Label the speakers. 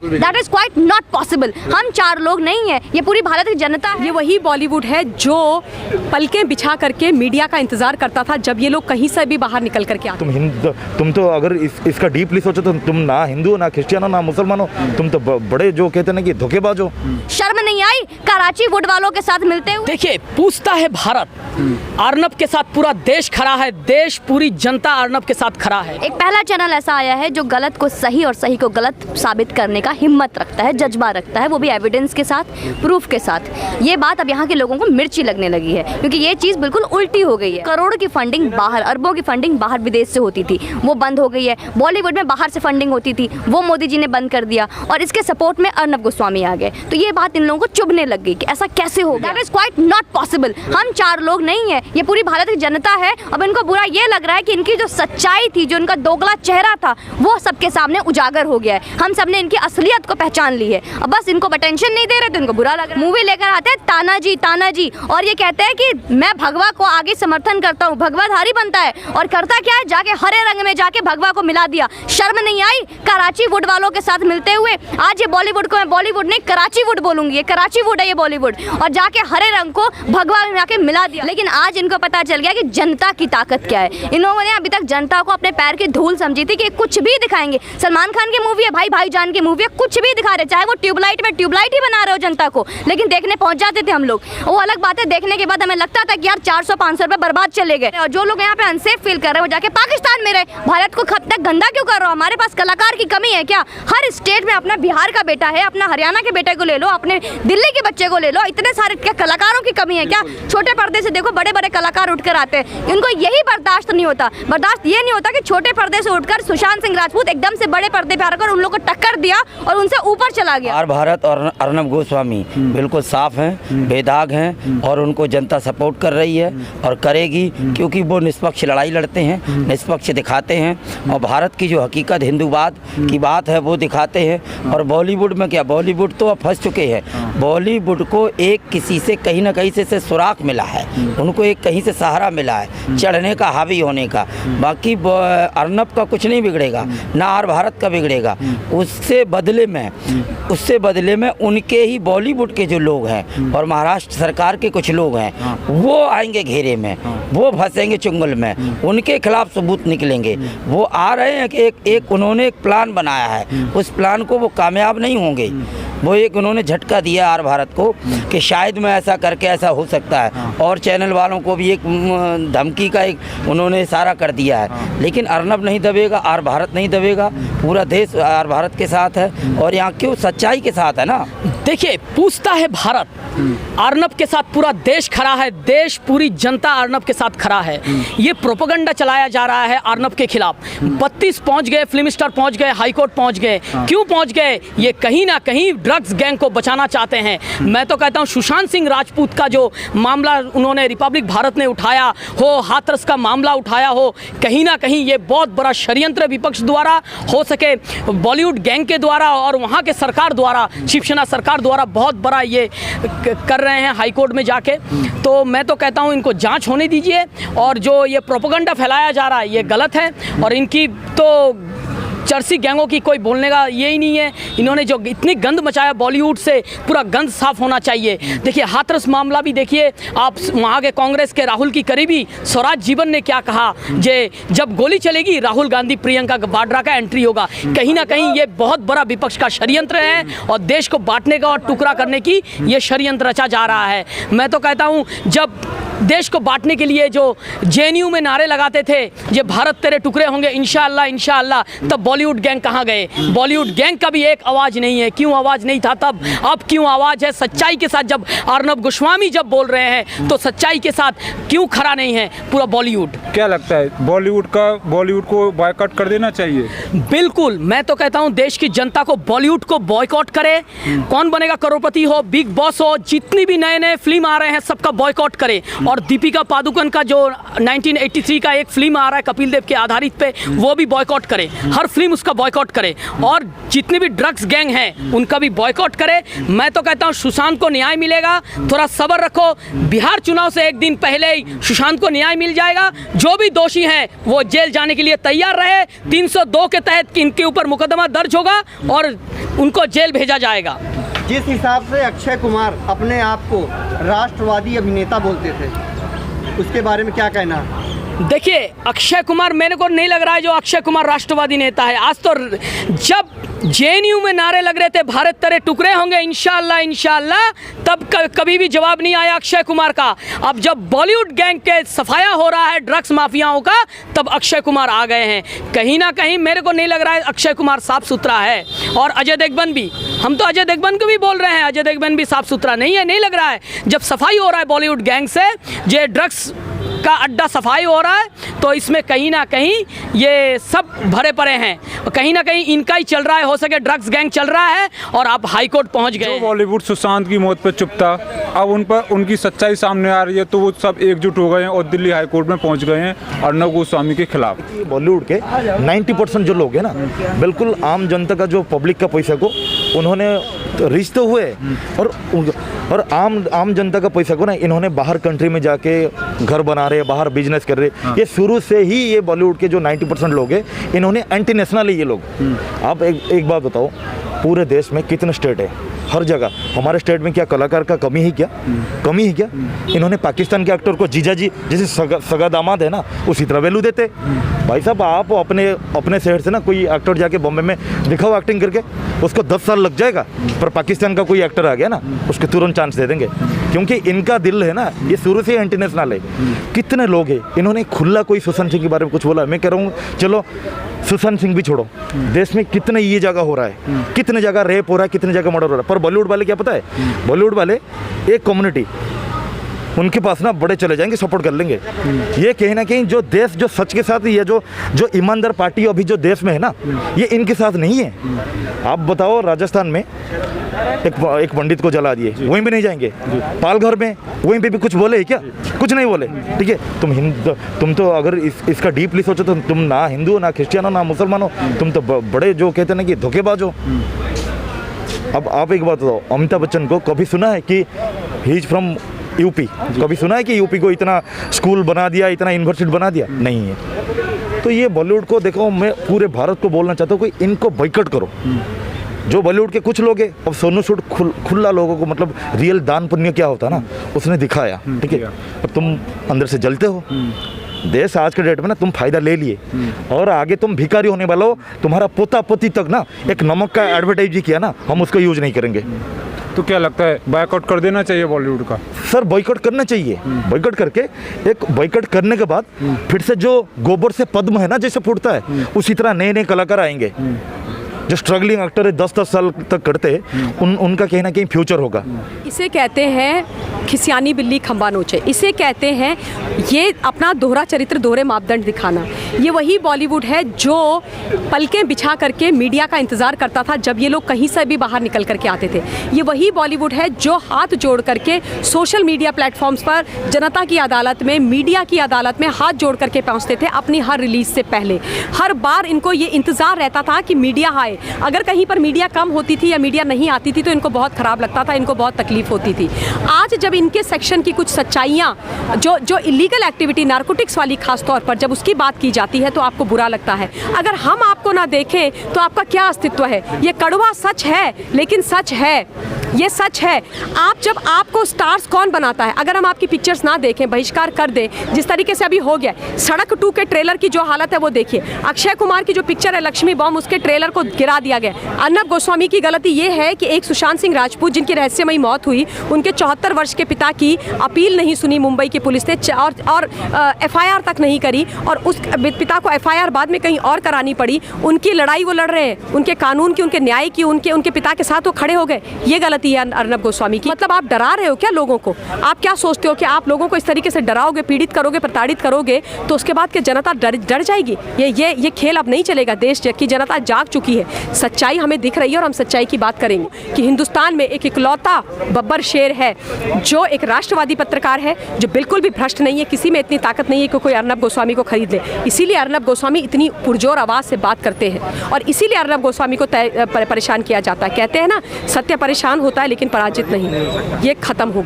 Speaker 1: That is quite not possible. हम 4 लोग नहीं है, ये पूरी भारत की जनता है।
Speaker 2: ये वही बॉलीवुड है जो पलकें बिछा करके मीडिया का इंतजार करता था जब ये लोग कहीं से भी बाहर निकल करके आते।
Speaker 3: तुम तो अगर इसका डीपली सोचो तो तुम ना हिंदू हो, ना क्रिश्चियन हो, ना मुसलमान हो, तुम तो बड़े जो कहते हैं ना कि धोखेबाज हो।
Speaker 1: शर्म नहीं आई कराची वुड वालों के साथ मिलते हुए?
Speaker 4: देखिए, पूछता है भारत, अर्नब के साथ पूरा देश खड़ा है, देश पूरी जनता अर्नब के साथ खड़ा है।
Speaker 1: एक पहला चैनल ऐसा आया है जो गलत को सही और सही को गलत साबित करने का हिम्मत रखता है, जज्बा रखता है, वो भी एविडेंस के साथ, प्रूफ के साथ। ये बात अब यहाँ के लोगों को मिर्ची लगने लगी है क्योंकि ये चीज़ बिल्कुल उल्टी हो गई है। करोड़ों की फंडिंग बाहर, अरबों की फंडिंग बाहर विदेश से होती थी, वो बंद हो गई है। बॉलीवुड में बाहर से फंडिंग होती थी, वो मोदी जी ने बंद कर दिया और इसके सपोर्ट में अर्नब गोस्वामी आ गए। तो ये बात इन लोगों को चुभने लग गई कि ऐसा कैसे हो गया। That is quite not possible. हम 4 लोग नहीं है, ये पूरी भारत की जनता है। अब इनको बुरा ये लग रहा है कि इनकी जो सच्चाई थी, जो इनका दोगला चेहरा था, वो सबके सामने उजागर हो गया है। हम सब ने इनकी असलियत को पहचान ली है। अब बस इनको अटेंशन नहीं दे रहे तो इनको बुरा लग रहा है। मूवी लेकर आते हैं ताना जी और ये कहते हैं कि मैं भगवा को आगे समर्थन करता हूँ, भगवाधारी बनता है और करता क्या है, जाके हरे रंग में जाके भगवा को मिला दिया। शर्म नहीं आई कराची वुड वालों के साथ मिलते हुए? आज ये बॉलीवुड को मैं बॉलीवुड नहीं कराची वुड बोलूंगी, ये कराची वुड है ये बॉलीवुड, और जाके हरे रंग को भगवा में जाके मिला दिया। लेकिन आज इनको पता चल गया कि जनता की ताकत क्या है। इन लोगों ने अभी तक जनता को अपने पैर की धूल समझी थी कि कुछ भी दिखाएंगे। सलमान खान की मूवी है, भाईजान की मूवी है, कुछ भी दिखा रहे, चाहे वो ट्यूबलाइट में ट्यूबलाइट ही बना रहे हो जनता को, लेकिन देखने पहुंच जाते थे हम लोग। वो अलग बात है, देखने के बाद हमें लगता था कि यार 400-500 रुपए बर्बाद चले गए। और जो लोग यहाँ पे अनसेफ फील कर रहे हैं वो जाके पाकिस्तान में रहे। भारत को कब तक गंदा क्यों कर रहे हो? हमारे पास कलाकार की कमी है क्या? हर स्टेट में अपना बिहार का बेटा है, अपना हरियाणा के बेटे को ले लो, अपने दिल्ली के बच्चे को ले लो, इतने सारे क्या कलाकारों की कमी है क्या? छोटे पर्दे से देखो बड़े बड़े कलाकार उठकर आते हैं, इनको यही बर्दाश्त नहीं होता। बर्दाश्त ये नहीं होता कि छोटे पर्दे से उठकर सुशांत सिंह राजपूत एकदम से बड़े पर्दे पे आकर उन लोगों को टक्कर दिया और उनसे ऊपर चला गया।
Speaker 5: और भारत और अर्नब गोस्वामी बिल्कुल साफ हैं, बेदाग हैं और उनको जनता सपोर्ट कर रही है और करेगी, क्योंकि वो निष्पक्ष लड़ाई लड़ते हैं, निष्पक्ष दिखाते हैं और भारत की जो हकीकत हिंदूवाद की बात है वो दिखाते हैं। और बॉलीवुड में क्या, बॉलीवुड तो अब फंस चुके हैं। बॉलीवुड को एक किसी से कहीं ना कहीं से सुराख मिला है, उनको एक कहीं से सहारा मिला है चढ़ने का, हावी होने का। बाकी अर्नब का कुछ नहीं बिगड़ेगा, ना और भारत का बिगड़ेगा। उससे बदले में उनके ही बॉलीवुड के जो लोग हैं और महाराष्ट्र सरकार के कुछ लोग हैं वो आएंगे घेरे में, वो फंसेंगे चुंगल में, उनके खिलाफ सबूत निकलेंगे। वो आ रहे हैं कि एक उन्होंने एक प्लान बनाया है, उस प्लान को वो कामयाब नहीं होंगे। वो एक उन्होंने झटका दिया आर भारत को कि शायद मैं ऐसा करके ऐसा हो सकता है, और चैनल वालों को भी एक धमकी का एक उन्होंने इशारा कर दिया है। लेकिन अर्नब नहीं दबेगा, आर भारत नहीं दबेगा, पूरा देश आर भारत के साथ है और यहाँ क्यों सच्चाई के साथ है ना।
Speaker 4: देखिए, पूछता है भारत, अर्नब के साथ पूरा देश खड़ा है, देश पूरी जनता अर्नब के साथ खड़ा है। ये प्रोपेगेंडा चलाया जा रहा है अर्नब के खिलाफ। 32 पहुंच गए, फिल्म स्टार पहुंच गए, हाईकोर्ट पहुंच गए। क्यों पहुंच गए? ये कहीं ना कहीं ड्रग्स गैंग को बचाना चाहते हैं। मैं तो कहता हूं सुशांत सिंह राजपूत का जो मामला उन्होंने रिपब्लिक भारत ने उठाया हो, हाथरस का मामला उठाया हो, कहीं ना कहीं ये बहुत बड़ा षड्यंत्र विपक्ष द्वारा, हो सके बॉलीवुड गैंग के द्वारा और वहाँ के सरकार द्वारा, शिवसेना सरकार द्वारा बहुत बड़ा ये कर रहे हैं हाईकोर्ट में जाके। तो मैं तो कहता हूँ इनको जांच होने दीजिए और जो ये प्रोपेगेंडा फैलाया जा रहा है ये गलत है और इनकी तो चर्सी गैंगों की कोई बोलने का ये ही नहीं है। इन्होंने जो इतनी गंद मचाया बॉलीवुड से, पूरा गंद साफ होना चाहिए। देखिए, हाथरस मामला भी देखिए आप, वहाँ के कांग्रेस के राहुल की करीबी स्वराज जीवन ने क्या कहा, जब गोली चलेगी राहुल गांधी प्रियंका वाड्रा का एंट्री होगा। कहीं ना कहीं ये बहुत बड़ा विपक्ष का षड्यंत्र है और देश को बांटने का और टुकड़ा करने की ये षड्यंत्र रचा जा रहा है। मैं तो कहता हूँ जब देश को बांटने के लिए जो जेएनयू में नारे लगाते थे, ये भारत तेरे टुकड़े होंगे इंशाअल्लाह इंशाअल्लाह, तब बॉलीवुड गैंग कहाँ गए? बॉलीवुड गैंग का भी एक आवाज़ नहीं है। क्यों आवाज़ नहीं था तब, अब क्यों आवाज़ है? सच्चाई के साथ जब अर्नब गोस्वामी जब बोल रहे हैं तो सच्चाई के साथ क्यों खड़ा नहीं है पूरा बॉलीवुड?
Speaker 6: क्या लगता है बॉलीवुड को बॉयकॉट कर देना चाहिए?
Speaker 4: बिल्कुल, मैं तो कहता हूँ देश की जनता को बॉलीवुड को बॉयकॉट करे। कौन बनेगा करोड़पति हो, बिग बॉस हो, जितनी भी नए नए फिल्म आ रहे हैं सबका बॉयकॉट करे और दीपिका पादुकोण का जो 1983 का एक फिल्म आ रहा है कपिल देव के आधारित पे, वो भी बॉयकॉट करे, हर फिल्म उसका बॉयकॉट करे, और जितनी भी ड्रग्स गैंग हैं उनका भी बॉयकॉट करे। मैं तो कहता हूँ सुशांत को न्याय मिलेगा, थोड़ा सब्र रखो, बिहार चुनाव से एक दिन पहले ही सुशांत को न्याय मिल जाएगा। जो भी दोषी हैं वो जेल जाने के लिए तैयार रहे, 302 के तहत इनके ऊपर मुकदमा दर्ज होगा और उनको जेल भेजा जाएगा।
Speaker 7: जिस हिसाब से अक्षय कुमार अपने आप को राष्ट्रवादी अभिनेता बोलते थे, उसके बारे में क्या कहना है?
Speaker 4: देखिए, अक्षय कुमार, मेरे को नहीं लग रहा है जो अक्षय कुमार राष्ट्रवादी नेता है। आज तो जब जेएनयू में नारे लग रहे थे भारत तेरे टुकड़े होंगे इंशाअल्लाह इंशाअल्लाह, तब कभी भी जवाब नहीं आया अक्षय कुमार का। अब जब बॉलीवुड गैंग के सफाया हो रहा है ड्रग्स माफियाओं का, तब अक्षय कुमार आ गए हैं। कहीं ना कहीं मेरे को नहीं लग रहा है अक्षय कुमार साफ सुथरा है। और अजय देवगन भी, हम तो अजय देवगन को भी बोल रहे हैं, अजय देवगन भी साफ सुथरा नहीं है। नहीं लग रहा है जब सफाई हो रहा है बॉलीवुड गैंग से, ये ड्रग्स का अड्डा सफाई हो रहा है, तो इसमें कहीं ना कहीं ये सब भरे पड़े हैं, कहीं ना कहीं इनका ही चल रहा है, हो सके ड्रग्स गैंग चल रहा है, और आप हाई कोर्ट पहुंच गए।
Speaker 6: बॉलीवुड सुशांत की मौत पर चुप था, अब उन पर उनकी सच्चाई सामने आ रही है, तो वो सब एकजुट हो गए हैं और दिल्ली हाई कोर्ट में पहुंच गए हैं अर्नब गोस्वामी के खिलाफ।
Speaker 3: बॉलीवुड के 90% जो लोग हैं ना, बिल्कुल आम जनता का, जो पब्लिक का पैसा को उन्होंने रिच तो हुए, और आम जनता का पैसा को ना इन्होंने बाहर कंट्री में जाके घर बना रहे, बाहर बिजनेस कर रहे। ये शुरू से ही ये बॉलीवुड के जो 90% लोग हैं, इन्होंने एंटी नेशनल है ये लोग। आप एक बात बताओ, पूरे देश में कितने स्टेट है, हर जगह हमारे स्टेट में क्या कलाकार का कमी है क्या? कमी है क्या? इन्होंने पाकिस्तान के एक्टर को जीजा जी जैसे सगा दामाद है ना, उसी तरह वैल्यू देते। भाई साहब, आप अपने शहर से ना कोई एक्टर जाके बॉम्बे में दिखाओ एक्टिंग करके, उसको 10 साल लग जाएगा, पर पाकिस्तान का कोई एक्टर आ गया ना, उसको तुरंत चांस दे देंगे, क्योंकि इनका दिल है ना, ये शुरू से इंटरनेशनल है। कितने लोग हैं, इन्होंने खुला कोई सुशांत सिंह के बारे में कुछ बोला? मैं कह रहा हूँ चलो सुशांत सिंह भी छोड़ो, देश में कितने ये जगह हो रहा है, कितने जगह रेप हो रहा है, कितने जगह मर्डर हो रहा है, पर बॉलीवुड वाले क्या पता है, बॉलीवुड वाले एक कम्युनिटी उनके पास ना बड़े चले जाएंगे, सपोर्ट कर लेंगे। ये कहीं ना कहीं जो देश, जो सच के साथ, ये जो ईमानदार पार्टी अभी जो देश में है ना, ये इनके साथ नहीं है। आप बताओ, राजस्थान में एक पंडित को जला दिए, वहीं भी नहीं जाएंगे। पालघर में वहीं पे भी कुछ बोले क्या? कुछ नहीं बोले। ठीक है, तुम तो अगर इसका डीपली सोचो तो तुम ना हिंदू हो, ना क्रिश्चियन हो, ना मुसलमान हो, तुम तो बड़े जो कहते हैं ना कि धोखेबाज हो। अब आप एक बात बताओ, अमिताभ बच्चन को कभी सुना है कि ही इज फ्रॉम यूपी? कभी सुना है कि यूपी को इतना स्कूल बना दिया, इतना यूनिवर्सिटी बना दिया? नहीं है। तो ये बॉलीवुड को देखो, मैं पूरे भारत को बोलना चाहता हूँ कि इनको बाइकआउट करो। जो बॉलीवुड के कुछ लोग हैं, अब सोनू सूद खुला लोगों को, मतलब रियल दान पुण्य क्या होता ना, उसने दिखाया। ठीक है, अब तुम अंदर से जलते हो। देश आज के डेट में ना तुम फायदा ले लिए, और आगे तुम भिखारी होने वाला हो। तुम्हारा पोता पोती तक ना एक नमक का एडवर्टाइज भी किया ना, हम उसका यूज नहीं करेंगे।
Speaker 6: तो क्या लगता है, बायकॉट कर देना चाहिए बॉलीवुड का?
Speaker 3: सर, बॉयकॉट करना चाहिए। बॉयकॉट करके, एक बॉयकॉट करने के बाद फिर से जो गोबर से पद्म है ना जैसे फूटता है, उसी तरह नए नए कलाकार आएंगे। जो स्ट्रगलिंग एक्टर है 10-10 साल तक करते हैं, उनका कहीं ना कहीं फ्यूचर होगा।
Speaker 2: इसे कहते हैं खिसियानी बिल्ली खंबा नोचे। इसे कहते हैं ये अपना दोहरा चरित्र, दोहरे मापदंड दिखाना। ये वही बॉलीवुड है जो पलकें बिछा करके मीडिया का इंतज़ार करता था जब ये लोग कहीं से भी बाहर निकल करके आते थे। ये वही बॉलीवुड है जो हाथ जोड़ करके सोशल मीडिया प्लेटफॉर्म्स पर जनता की अदालत में, मीडिया की अदालत में हाथ जोड़ करके पहुँचते थे अपनी हर रिलीज़ से पहले। हर बार इनको ये इंतज़ार रहता था कि मीडिया आए। अगर कहीं पर मीडिया कम होती थी या मीडिया नहीं आती थी तो इनको बहुत ख़राब लगता था, इनको बहुत तकलीफ होती थी। आज जब इनके सेक्शन की कुछ सच्चाइयाँ, जो इलीगल एक्टिविटी, नारकोटिक्स वाली खास तौर पर जब उसकी बात की जाती है तो आपको बुरा लगता है। अगर हम आपको ना देखें तो आपका क्या अस्तित्व है? ये कड़वा सच है, लेकिन सच है, ये सच है। आपको स्टार्स कौन बनाता है? अगर हम आपकी पिक्चर्स ना देखें, बहिष्कार कर दें, जिस तरीके से अभी हो गया। सड़क 2 के ट्रेलर की जो हालत है वो देखिए। अक्षय कुमार की जो पिक्चर है लक्ष्मी बॉम्ब, उसके ट्रेलर को गिरा दिया गया। अर्नब गोस्वामी की गलती ये है कि एक सुशांत सिंह राजपूत जिनकी रहस्यमयी मौत हुई, उनके 74 वर्ष के पिता की अपील नहीं सुनी मुंबई की पुलिस ने, और FIR तक नहीं करी, और उस पिता को FIR बाद में कहीं और करानी पड़ी। उनकी लड़ाई वो लड़ रहे हैं, उनके कानून की, उनके न्याय की, उनके पिता के साथ वो खड़े हो गए। ये गलती बनती है अर्नब गोस्वामी की। मतलब आप डरा रहे हो क्या लोगों को? आप क्या सोचते हो कि आप लोगों को इस तरीके से डराओगे, पीड़ित करोगे, प्रताड़ित करोगे तो उसके बाद के जनता डर जाएगी? ये खेल अब नहीं चलेगा। देश की जनता जाग चुकी है, सच्चाई हमें दिख रही है और हम सच्चाई की बात करेंगे कि हिंदुस्तान में एक इकलौता बब्बर शेर है जो एक राष्ट्रवादी पत्रकार है, जो बिल्कुल भी भ्रष्ट नहीं है। किसी में इतनी ताकत नहीं है कि कोई अर्नब गोस्वामी को खरीद ले। इसीलिए अर्नब गोस्वामी इतनी पुरजोर आवाज़ से बात करते हैं और इसीलिए अर्नब गोस्वामी को परेशान किया जाता है। कहते हैं ना, सत्य परेशान होता है लेकिन पराजित नहीं। ये खत्म होगा।